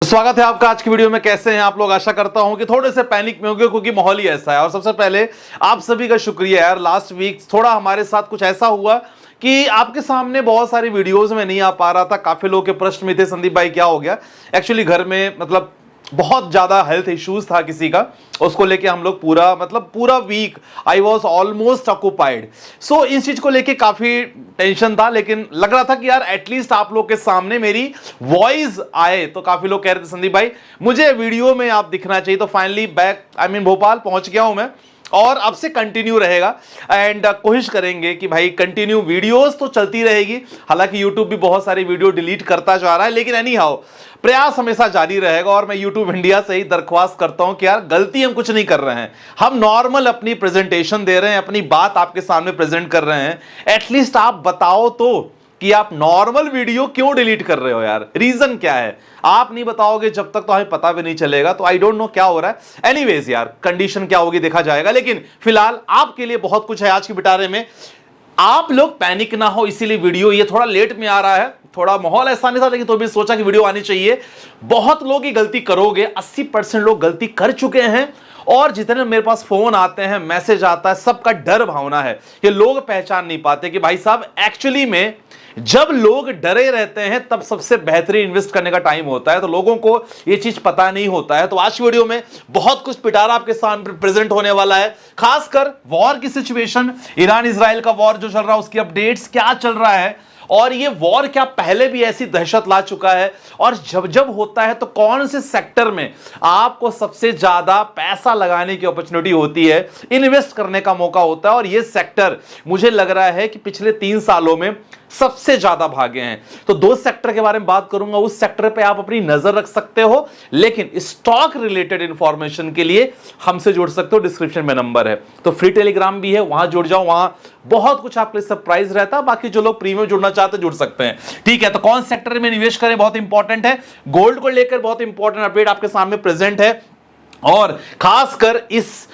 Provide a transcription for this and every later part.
स्वागत है आपका आज की वीडियो में। कैसे हैं आप लोग? आशा करता हूं कि थोड़े से पैनिक में होंगे क्योंकि माहौल ही ऐसा है। और सबसे पहले आप सभी का शुक्रिया यार, लास्ट वीक थोड़ा हमारे साथ कुछ ऐसा हुआ कि आपके सामने बहुत सारी वीडियोस में नहीं आ पा रहा था। काफी लोगों के प्रश्न में थे, संदीप भाई क्या हो गया। एक्चुअली घर में मतलब बहुत ज्यादा हेल्थ इश्यूज था किसी का, उसको लेके हम लोग पूरा week I was almost occupied. So इस चीज को लेके काफी टेंशन था, लेकिन लग रहा था कि यार एटलीस्ट आप लोग के सामने मेरी वॉइस आए। तो काफी लोग कह रहे थे संदीप भाई मुझे वीडियो में आप दिखना चाहिए। तो फाइनली बैक भोपाल पहुंच गया हूं मैं, और अब से कंटिन्यू रहेगा। एंड कोशिश करेंगे कि भाई कंटिन्यू वीडियोस तो चलती रहेगी। हालांकि यूट्यूब भी बहुत सारी वीडियो डिलीट करता जा रहा है, लेकिन एनी हाउ प्रयास हमेशा जारी रहेगा। और मैं यूट्यूब इंडिया से ही दरख्वास्त करता हूं कि यार गलती हम कुछ नहीं कर रहे हैं, हम नॉर्मल अपनी प्रेजेंटेशन दे रहे हैं, अपनी बात आपके सामने प्रेजेंट कर रहे हैं। एटलीस्ट आप बताओ तो कि आप नॉर्मल वीडियो क्यों डिलीट कर रहे हो यार, रीजन क्या है। आप नहीं बताओगे जब तक तो हमें पता भी नहीं चलेगा। तो आई डोंट नो क्या हो रहा है। एनीवेज यार कंडीशन क्या होगी देखा जाएगा, लेकिन फिलहाल आपके लिए बहुत कुछ है आज की पिटारे में। आप लोग पैनिक ना हो, इसीलिए वीडियो ये थोड़ा लेट में आ रहा है। थोड़ा माहौल ऐसा नहीं था, लेकिन तो भी सोचा कि वीडियो आनी चाहिए। बहुत लोग ही गलती करोगे, 80% लोग गलती कर चुके हैं। और जितने मेरे पास फोन आते हैं, मैसेज आता है, सबका डर भावना है कि लोग पहचान नहीं पाते कि भाई साहब एक्चुअली में जब लोग डरे रहते हैं तब सबसे बेहतरीन इन्वेस्ट करने का टाइम होता है। तो लोगों को यह चीज पता नहीं होता है। तो आज वीडियो में बहुत कुछ पिटारा आपके सामने प्रेजेंट होने वाला है, खासकर वॉर की सिचुएशन, ईरान इजराइल का वॉर जो चल रहा है उसकी अपडेट्स क्या चल रहा है, और ये वॉर क्या पहले भी ऐसी दहशत ला चुका है, और जब जब होता है तो कौन से सेक्टर में आपको सबसे ज्यादा पैसा लगाने की अपॉर्चुनिटी होती है, इन्वेस्ट करने का मौका होता है। और ये सेक्टर मुझे लग रहा है कि पिछले 3 सालों में सबसे ज्यादा भागे हैं। तो 2 सेक्टर के बारे में बात करूंगा, उस सेक्टर पे आप अपनी नजर रख सकते हो, लेकिन स्टॉक रिलेटेड इंफॉर्मेशन के लिए हमसे जुड़ सकते हो। डिस्क्रिप्शन में नंबर है, तो फ्री टेलीग्राम भी है, वहां जुड़ जाओ, वहां बहुत कुछ आपके लिए सरप्राइज रहता है। बाकी जो लोग प्रीमियम जुड़ना चाहते हैं जुड़ सकते हैं, ठीक है। तो कौन सेक्टर में निवेश करें बहुत इंपॉर्टेंट है। गोल्ड को लेकर बहुत इंपॉर्टेंट अपडेट आपके सामने प्रेजेंट है, और खासकर इस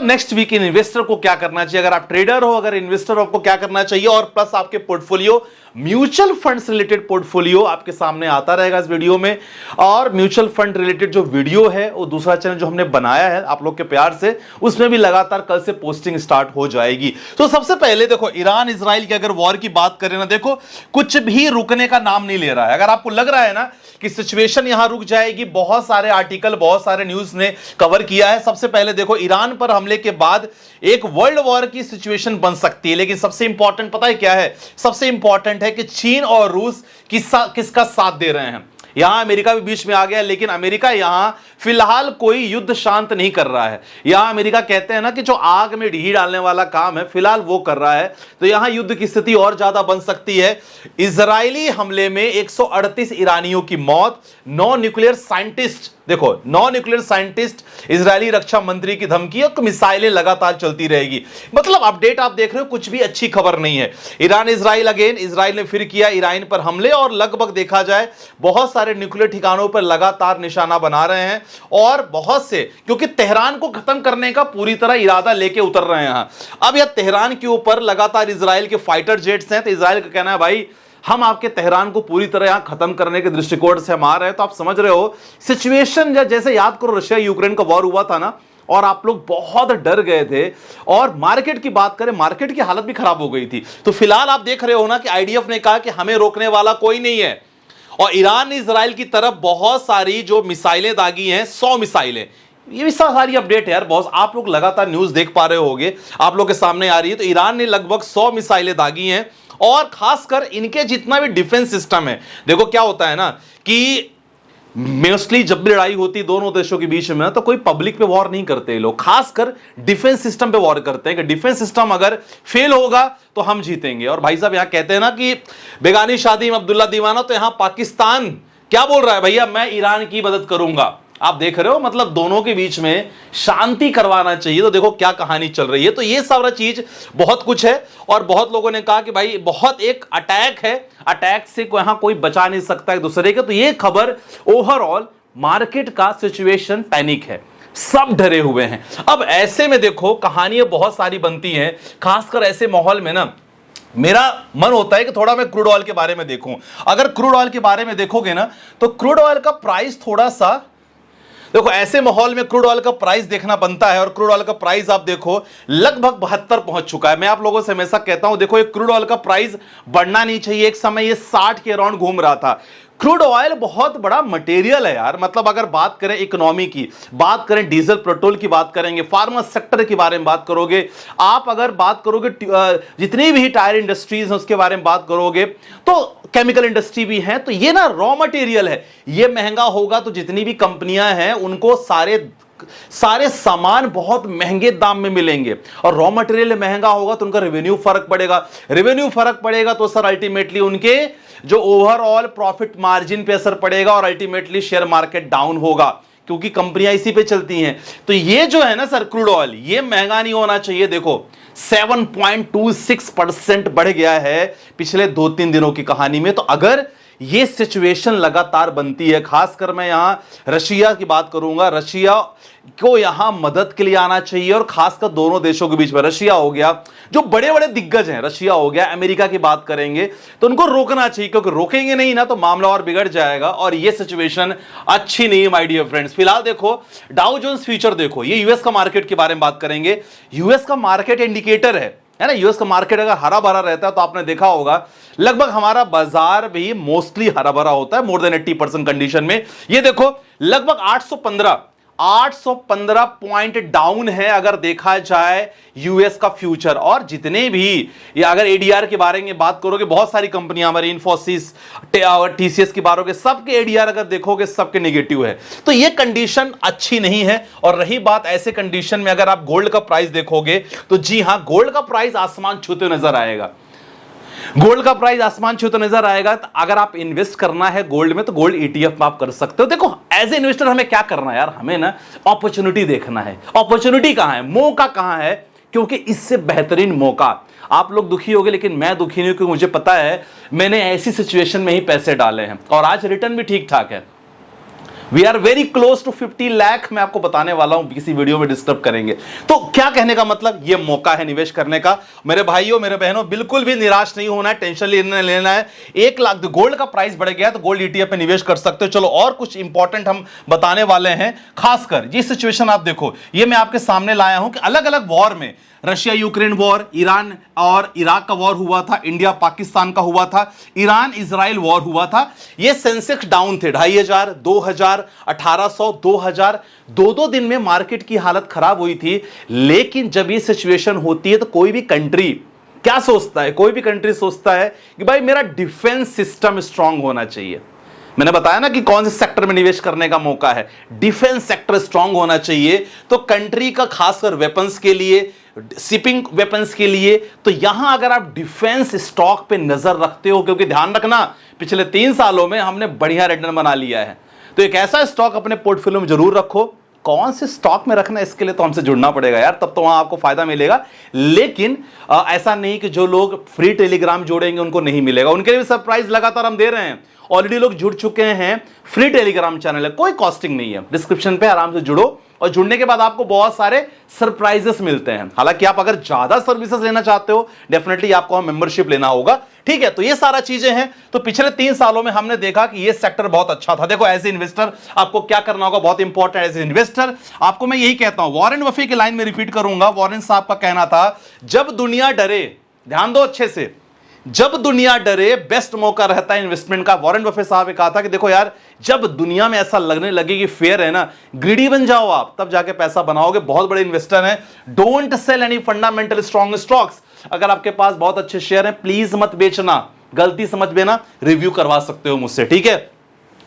नेक्स्ट वीक इन्वेस्टर को क्या करना चाहिए। अगर आप ट्रेडर हो, अगर इन्वेस्टर हो, आपको क्या करना चाहिए। और प्लस आपके portfolio, mutual funds related portfolio आपके सामने आता रहेगा इस वीडियो में। और म्यूचुअल फंड रिलेटेड जो वीडियो है वो दूसरा चैनल जो हमने बनाया है आप लोग के प्यार से, उसमें भी लगातार कल से पोस्टिंग स्टार्ट हो जाएगी। तो सबसे पहले देखो, ईरान इजराइल की अगर वॉर की बात करें ना, देखो कुछ भी रुकने का नाम नहीं ले रहा है। अगर आपको लग रहा है ना कि सिचुएशन यहां रुक जाएगी, बहुत सारे आर्टिकल, बहुत सारे न्यूज ने कवर किया है। सबसे पहले देखो, ईरान पर हमले के बाद एक वर्ल्ड वॉर की सिचुएशन बन सकती है। लेकिन सबसे इंपॉर्टेंट पता है क्या है? सबसे इंपॉर्टेंट है कि चीन और रूस किसका साथ दे रहे हैं। यहां अमेरिका भी बीच में आ गया, लेकिन अमेरिका यहां फिलहाल कोई युद्ध शांत नहीं कर रहा है। यहां अमेरिका कहते हैं ना कि जो आग में घी डालने वाला काम है फिलहाल वो कर रहा है। तो यहां युद्ध की स्थिति और ज्यादा बन सकती है। इजरायली हमले में 138 ईरानियों की मौत, 9 न्यूक्लियर साइंटिस्ट, देखो 9 न्यूक्लियर साइंटिस्ट, इजरायली रक्षा मंत्री की धमकी, और मिसाइलें लगातार चलती रहेगी। अपडेट आप देख रहे हो, कुछ भी अच्छी खबर नहीं है। ईरान इजराइल अगेन, इजराइल ने फिर किया ईरान पर हमले, और लगभग देखा जाए बहुत सारे न्यूक्लियर ठिकानों पर लगातार निशाना बना रहे हैं। और बहुत से, क्योंकि तेहरान को खत्म करने का पूरी तरह इरादा लेके उतर रहे हैं यहां। अब यह तेहरान के ऊपर लगातार इजराइल के फाइटर जेट्स हैं। तो इजराइल का कहना है भाई हम आपके तेहरान को पूरी तरह यहां खत्म करने के दृष्टिकोण से हम आ रहे हैं। तो आप समझ रहे हो सिचुएशन, जैसे याद करो रशिया यूक्रेन का वॉर हुआ था ना, और आप लोग बहुत डर गए थे। और मार्केट की बात करें, मार्केट की हालत भी खराब हो गई थी। तो फिलहाल आप देख रहे हो ना कि आईडीएफ ने कहा कि हमें रोकने वाला कोई नहीं है। और ईरान ने इजराइल की तरफ बहुत सारी जो मिसाइलें दागी हैं, 100 मिसाइलें, ये भी सारी अपडेट है यार बॉस, आप लोग लगातार न्यूज देख पा रहे होगे, आप लोग के सामने आ रही है। तो ईरान ने लगभग 100 मिसाइलें दागी हैं। और खासकर इनके जितना भी डिफेंस सिस्टम है, देखो क्या होता है ना कि मोस्टली जब भी लड़ाई होती है दोनों देशों के बीच में, तो कोई पब्लिक पे वॉर नहीं करते लोग, खासकर डिफेंस सिस्टम पे वॉर करते हैं कि डिफेंस सिस्टम अगर फेल होगा तो हम जीतेंगे। और भाई साहब यहां कहते हैं ना कि बेगानी शादी में अब्दुल्ला दीवाना, तो यहां पाकिस्तान क्या बोल रहा है, भैया मैं ईरान की मदद करूंगा। आप देख रहे हो, दोनों के बीच में शांति करवाना चाहिए। तो देखो क्या कहानी चल रही है। तो ये सारा चीज बहुत कुछ है। और बहुत लोगों ने कहा कि भाई बहुत एक अटैक है, अटैक से यहां कोई बचा नहीं सकता एक दूसरे के। तो ये खबर ओवरऑल मार्केट का सिचुएशन पैनिक है, सब डरे हुए हैं। अब ऐसे में देखो कहानियां बहुत सारी बनती हैं, खासकर ऐसे माहौल में ना मेरा मन होता है कि थोड़ा मैं क्रूड ऑयल के बारे में देखूं। अगर क्रूड ऑयल के बारे में देखोगे ना तो क्रूड ऑयल का प्राइस थोड़ा सा, देखो ऐसे माहौल में क्रूड ऑयल का प्राइस देखना बनता है, और क्रूड ऑयल का प्राइस आप देखो लगभग 72 पहुंच चुका है। मैं आप लोगों से हमेशा कहता हूं, देखो ये क्रूड ऑयल का प्राइस बढ़ना नहीं चाहिए। एक समय ये 60 के अराउंड घूम रहा था। क्रूड ऑयल बहुत बड़ा मटेरियल है यार, मतलब अगर बात करें इकोनॉमी की, बात करें डीजल पेट्रोल की बात करेंगे, फार्मा सेक्टर के बारे में बात करोगे, आप अगर बात करोगे जितनी भी टायर इंडस्ट्रीज हैं उसके बारे में बात करोगे, तो केमिकल इंडस्ट्री भी है, तो ये ना रॉ मटेरियल है। ये महंगा होगा तो जितनी भी कंपनियां हैं उनको सारे सामान बहुत महंगे दाम में मिलेंगे, और रॉ मटेरियल महंगा होगा तो उनका रेवेन्यू फर्क पड़ेगा। रेवेन्यू फर्क पड़ेगा तो सर अल्टीमेटली उनके जो ओवरऑल प्रॉफिट मार्जिन पे असर पड़ेगा, और अल्टीमेटली शेयर मार्केट डाउन होगा, क्योंकि कंपनियां इसी पे चलती हैं। तो ये जो है ना सर क्रूड ऑयल, ये महंगा नहीं होना चाहिए। देखो 7.26% बढ़ गया है पिछले 2-3 दिनों की कहानी में। तो अगर ये सिचुएशन लगातार बनती है, खासकर मैं यहां रशिया की बात करूंगा, रशिया को यहां मदद के लिए आना चाहिए, और खासकर दोनों देशों के बीच में रशिया हो गया, जो बड़े बड़े दिग्गज हैं, रशिया हो गया, अमेरिका की बात करेंगे, तो उनको रोकना चाहिए, क्योंकि रोकेंगे नहीं ना तो मामला और बिगड़ जाएगा, और ये सिचुएशन अच्छी नहीं है माय डियर फ्रेंड्स। फिलहाल देखो डाउ जोन्स फ्यूचर, देखो ये यूएस का मार्केट के बारे में बात करेंगे। यूएस का मार्केट इंडिकेटर है ना, यूएस का मार्केट अगर हरा भरा रहता है तो आपने देखा होगा लगभग हमारा बाजार भी मोस्टली हरा भरा होता है, मोर देन 80% कंडीशन में। ये देखो लगभग 815 पॉइंट डाउन है अगर देखा जाए यूएस का फ्यूचर। और जितने भी ये अगर एडीआर के बारे में बात करोगे, बहुत सारी कंपनियां हमारी इन्फोसिस, टीसीएस की बात करोगे, सबके एडीआर अगर देखोगे सबके नेगेटिव है। तो ये कंडीशन अच्छी नहीं है। और रही बात ऐसे कंडीशन में अगर आप गोल्ड का प्राइस देखोगे तो जी हां, गोल्ड का प्राइस आसमान छूते नजर आएगा। गोल्ड का प्राइस आसमान छूते नजर आएगा। तो अगर आप इन्वेस्ट करना है गोल्ड में तो गोल्ड ईटीएफ में आप कर सकते हो। देखो एज ए इन्वेस्टर हमें क्या करना है यार, हमें ना अपॉर्चुनिटी देखना है। अपॉर्चुनिटी कहां है, मौका कहां है, क्योंकि इससे बेहतरीन मौका, आप लोग दुखी होगे लेकिन मैं दुखी नहीं हूं, क्योंकि मुझे पता है मैंने ऐसी सिचुएशन में ही पैसे डाले हैं और आज रिटर्न भी ठीक ठाक है। We are very close to 50 lakh, मैं आपको बताने वाला हूं, किसी वीडियो में डिस्टर्ब करेंगे। तो क्या कहने का मतलब, ये मौका है निवेश करने का। मेरे भाइयों मेरे बहनों, बिल्कुल भी निराश नहीं होना है, टेंशन लेना है। 1 लाख गोल्ड का प्राइस बढ़ गया तो गोल्ड ईटीएफ में निवेश कर सकते हो। चलो और कुछ इंपॉर्टेंट हम बताने वाले हैं। खासकर ये सिचुएशन आप देखो, ये मैं आपके सामने लाया हूं कि अलग अलग वॉर में, रशिया यूक्रेन वॉर, ईरान और इराक का वॉर हुआ था, इंडिया पाकिस्तान का हुआ था, ईरान इजराइल वॉर हुआ था। ये सेंसेक्स डाउन थे 2500, 2000, 1800, 2000, 2-2 दिन में मार्केट की हालत खराब हुई थी। लेकिन जब ये सिचुएशन होती है तो कोई भी कंट्री क्या सोचता है, कोई भी कंट्री सोचता है कि भाई मेरा डिफेंस सिस्टम स्ट्रांग होना चाहिए। मैंने बताया ना कि कौन से सेक्टर में निवेश करने का मौका है, डिफेंस सेक्टर स्ट्रांग होना चाहिए। तो कंट्री का खासकर वेपन्स के लिए, शिपिंग वेपन्स के लिए, तो यहां अगर आप डिफेंस स्टॉक पे नजर रखते हो, क्योंकि ध्यान रखना पिछले 3 सालों में हमने बढ़िया रिटर्न बना लिया है, तो एक ऐसा स्टॉक अपने पोर्टफोलियो में जरूर रखो। कौन से स्टॉक में रखना, इसके लिए तो हमसे जुड़ना पड़ेगा यार, तब तो वहां आपको फायदा मिलेगा। लेकिन ऐसा नहीं कि जो लोग फ्री टेलीग्राम जोड़ेंगे उनको नहीं मिलेगा, उनके लिए भी सरप्राइज लगातार हम दे रहे हैं। ऑलरेडी लोग जुड़ चुके हैं, फ्री टेलीग्राम चैनल है, कोई कॉस्टिंग नहीं है, डिस्क्रिप्शन पे आराम से जुड़ो, और जुड़ने के बाद आपको बहुत सारे सरप्राइजेस मिलते हैं। हालांकि आप अगर ज्यादा सर्विसेज लेना चाहते हो डेफिनेटली आपको मेंबरशिप लेना होगा, ठीक है। तो ये सारा चीजें हैं। तो पिछले 3 सालों में हमने देखा कि ये सेक्टर बहुत अच्छा था। देखो एज ए इन्वेस्टर आपको क्या करना होगा, बहुत इंपॉर्टेंट। एज ए इन्वेस्टर आपको मैं यही कहता हूं, वॉरेन बफे की लाइन में रिपीट करूंगा। वॉरेन साहब का कहना था, जब दुनिया डरे, ध्यान दो अच्छे से, जब दुनिया डरे बेस्ट मौका रहता है इन्वेस्टमेंट का। वॉरेन बफे साहब ने कहा था कि देखो यार, जब दुनिया में ऐसा लगने लगे कि फेयर है ना, ग्रीडी बन जाओ आप, तब जाके पैसा बनाओगे। बहुत बड़े इन्वेस्टर हैं। Don't sell any fundamental strong stocks. अगर आपके पास बहुत अच्छे शेयर हैं प्लीज मत बेचना, गलती समझ लेना, रिव्यू करवा सकते हो मुझसे, ठीक है।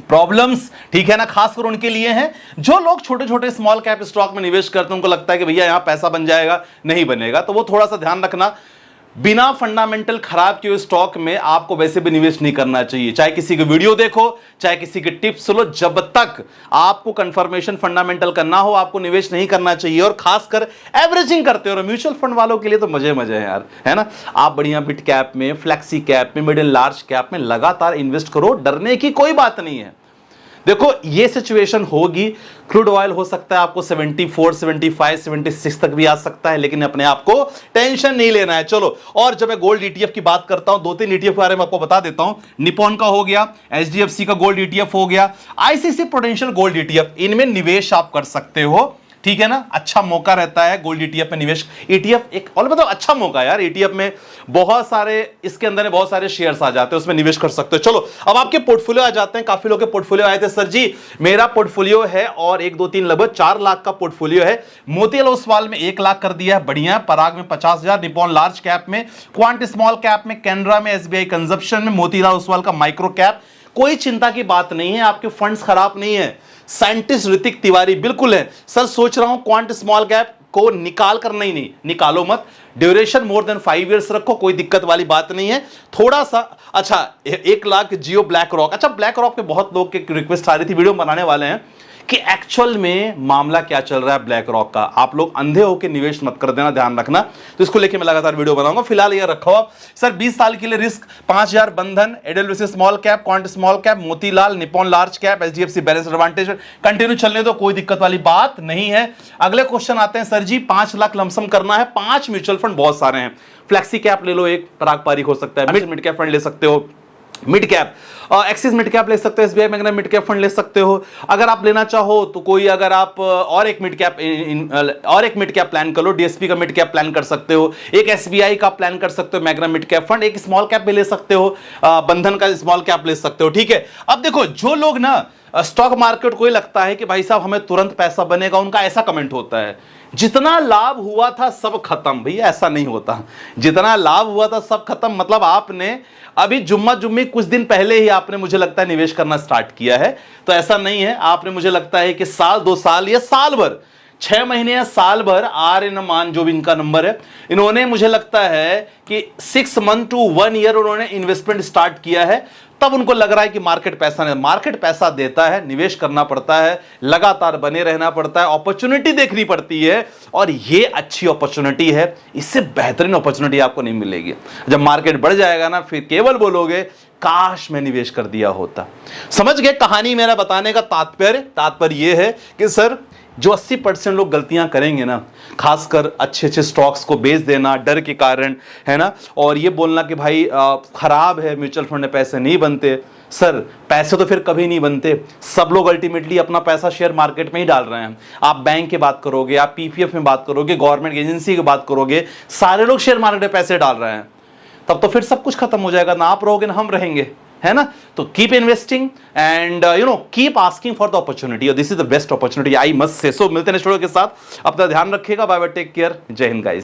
प्रॉब्लम्स, ठीक है ना, खासकर उनके लिए हैं जो लोग छोटे छोटे स्मॉल कैप स्टॉक में निवेश करते हैं, उनको लगता है कि भैया यहां पैसा बन जाएगा, नहीं बनेगा। तो वो थोड़ा सा ध्यान रखना। बिना फंडामेंटल खराब किए स्टॉक में आपको वैसे भी निवेश नहीं करना चाहिए। चाहे किसी की वीडियो देखो, चाहे किसी के टिप्स लो, जब तक आपको कंफर्मेशन फंडामेंटल करना हो आपको निवेश नहीं करना चाहिए। और खासकर एवरेजिंग करते हो, म्यूचुअल फंड वालों के लिए तो मजे मजे हैं यार, है ना। आप बढ़िया मिड कैप में, फ्लेक्सी कैप में, मिडिल लार्ज कैप में लगातार इन्वेस्ट करो, डरने की कोई बात नहीं है। देखो ये सिचुएशन होगी, क्रूड ऑयल हो सकता है आपको 74, 75, 76 तक भी आ सकता है, लेकिन अपने आप को टेंशन नहीं लेना है। चलो, और जब मैं गोल्ड ईटीएफ की बात करता हूं, 2-3 ईटीएफ के बारे में आपको बता देता हूं। निपॉन का हो गया, एचडीएफसी का गोल्ड ईटीएफ हो गया, आईसीसी प्रूडेंशियल गोल्ड ईटीएफ, इनमें निवेश आप कर सकते हो, ठीक है ना। अच्छा मौका रहता है गोल्ड ईटीएफ में निवेश। ईटीएफ एक और मतलब अच्छा मौका है यार, ईटीएफ में बहुत सारे, इसके अंदर बहुत सारे शेयर्स आ जाते हैं, उसमें निवेश कर सकते हो। चलो अब आपके पोर्टफोलियो आ जाते हैं। काफी लोग के पोर्टफोलियो आए थे, सर जी मेरा पोर्टफोलियो है और 1, 2, 3 लगभग 4 लाख का पोर्टफोलियो है। मोतीलाल ओसवाल में 1 लाख कर दिया है, बढ़िया। पराग में 50,000, निपॉन लार्ज कैप में, क्वांट स्मॉल कैप में, कैनरा में, एसबीआई कंजप्शन में, मोतीलाल ओसवाल का माइक्रो कैप। कोई चिंता की बात नहीं है, आपके फंड्स खराब नहीं है। साइंटिस्ट ऋतिक तिवारी बिल्कुल है सर, सोच रहा हूं क्वांट स्मॉल कैप को निकाल कर, नहीं निकालो मत, ड्यूरेशन मोर देन 5 इयर्स रखो, कोई दिक्कत वाली बात नहीं है। थोड़ा सा अच्छा 1 लाख जियो ब्लैक रॉक। अच्छा ब्लैक रॉक पे बहुत लोग के रिक्वेस्ट आ रही थी, वीडियो बनाने वाले हैं कि एक्चुअल में मामला क्या चल रहा है ब्लैक रॉक का। आप लोग अंधे होकर निवेश मत कर देना, ध्यान रखना। तो इसको लेके मैं लगातार वीडियो बनाऊंगा। फिलहाल ये रखो आप सर 20 साल के लिए risk 5000 Bandhan, Edelweiss small cap, quant small cap, Motilal, Nippon large cap, HDFC balance advantage continue चलने दो, कोई दिक्कत वाली बात नहीं है। अगले क्वेश्चन आते हैं, सर जी 5 लाख लमसम करना है, 5 म्यूचुअल फंड बहुत सारे हैं, फ्लेक्सी कैप ले लो, एक पराग पारिक हो सकता है, मिड कैप फंड ले सकते हो, mid cap axis mid cap ले सकते हो, SBI Magna mid cap fund ले सकते हो। अगर आप लेना चाहो तो कोई, अगर आप और एक मिड कैप प्लान कर लो, डीएसपी का मिड कैप प्लान कर सकते हो, एक एसबीआई का प्लान कर सकते हो, मैग्ना मिड कैप फंड, एक स्मॉल कैप भी ले सकते हो, बंधन का स्मॉल कैप ले सकते हो, ठीक है। अब देखो जो लोग ना स्टॉक मार्केट को ही लगता है कि भाई साहब हमें तुरंत पैसा बनेगा, उनका ऐसा कमेंट होता है जितना लाभ हुआ था सब खत्म। भैया ऐसा नहीं होता, जितना लाभ हुआ था सब खत्म मतलब आपने अभी जुम्मी कुछ दिन पहले ही आपने मुझे लगता है निवेश करना स्टार्ट किया है, तो ऐसा नहीं है। आपने मुझे लगता है कि साल 2 साल या साल भर, 6 महीने या साल भर, आर्यमान जो भी इनका नंबर है, इन्होंने मुझे लगता है कि 6 मंथ टू 1 ईयर उन्होंने इन्वेस्टमेंट स्टार्ट किया है, तब उनको लग रहा है कि मार्केट पैसा नहीं, मार्केट पैसा देता है, निवेश करना पड़ता है, लगातार बने रहना पड़ता है, अपॉर्चुनिटी देखनी पड़ती है, और ये अच्छी अपॉर्चुनिटी है, इससे बेहतरीन अपॉर्चुनिटी आपको नहीं मिलेगी। जब मार्केट बढ़ जाएगा ना, फिर केवल बोलोगे काश मैं निवेश कर दिया होता। समझ गए कहानी? मेरा बताने का तात्पर्य यह है कि सर जो 80% लोग गलतियां करेंगे ना, खासकर अच्छे स्टॉक्स को बेच देना डर के कारण, है ना, और ये बोलना कि भाई खराब है म्यूचुअल फंड में पैसे नहीं बनते। सर पैसे तो फिर कभी नहीं बनते, सब लोग अल्टीमेटली अपना पैसा शेयर मार्केट में ही डाल रहे हैं। आप बैंक की बात करोगे, आप पीपीएफ में बात करोगे, गवर्नमेंट एजेंसी की बात करोगे, सारे लोग शेयर मार्केट में पैसे डाल रहे हैं, तब तो फिर सब कुछ खत्म हो जाएगा, ना आप रहोगे ना हम रहेंगे, है ना। तो keep investing and keep asking for the opportunity, this is the best opportunity I must say. So मिलते हैं नेक्स्ट वीडियो के साथ, अपना ध्यान रखिएगा, बाय बाय, टेक केयर, जय हिंद गाइस।